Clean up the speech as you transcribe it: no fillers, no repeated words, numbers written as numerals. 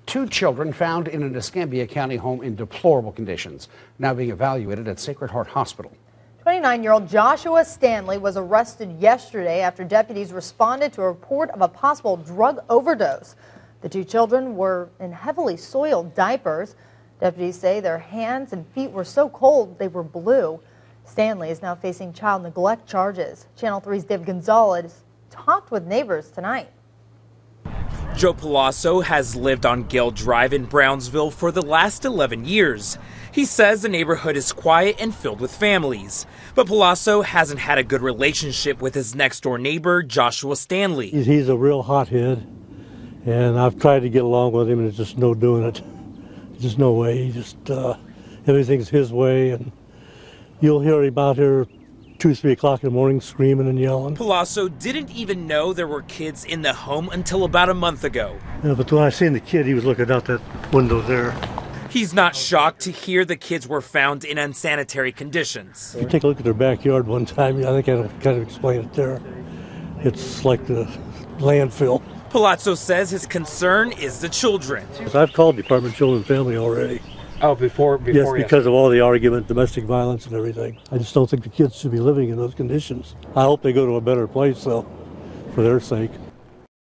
Two children found in an Escambia County home in deplorable conditions, now being evaluated at Sacred Heart Hospital. 29-year-old Joshua Stanley was arrested yesterday after deputies responded to a report of a possible drug overdose. The two children were in heavily soiled diapers. Deputies say their hands and feet were so cold they were blue. Stanley is now facing child neglect charges. Channel 3's David Gonzalez talked with neighbors tonight. Joe Palazzo has lived on Gale Drive in Brownsville for the last 11 years. He says the neighborhood is quiet and filled with families. But Palazzo hasn't had a good relationship with his next-door neighbor, Joshua Stanley. He's a real hothead, and I've tried to get along with him, and it's just no doing it. Just no way. He just, everything's his way, and you'll hear him out here 2, 3 o'clock in the morning screaming and yelling. Palazzo didn't even know there were kids in the home until about a month ago. Yeah, but when I seen the kid, he was looking out that window there. He's not shocked to hear the kids were found in unsanitary conditions. If you take a look at their backyard one time, I think I kind of explain it there. It's like the landfill. Palazzo says his concern is the children. I've called Department of Children and Family already. Oh, before yes, because of all the argument, domestic violence and everything. I just don't think the kids should be living in those conditions. I hope they go to a better place, though, for their sake.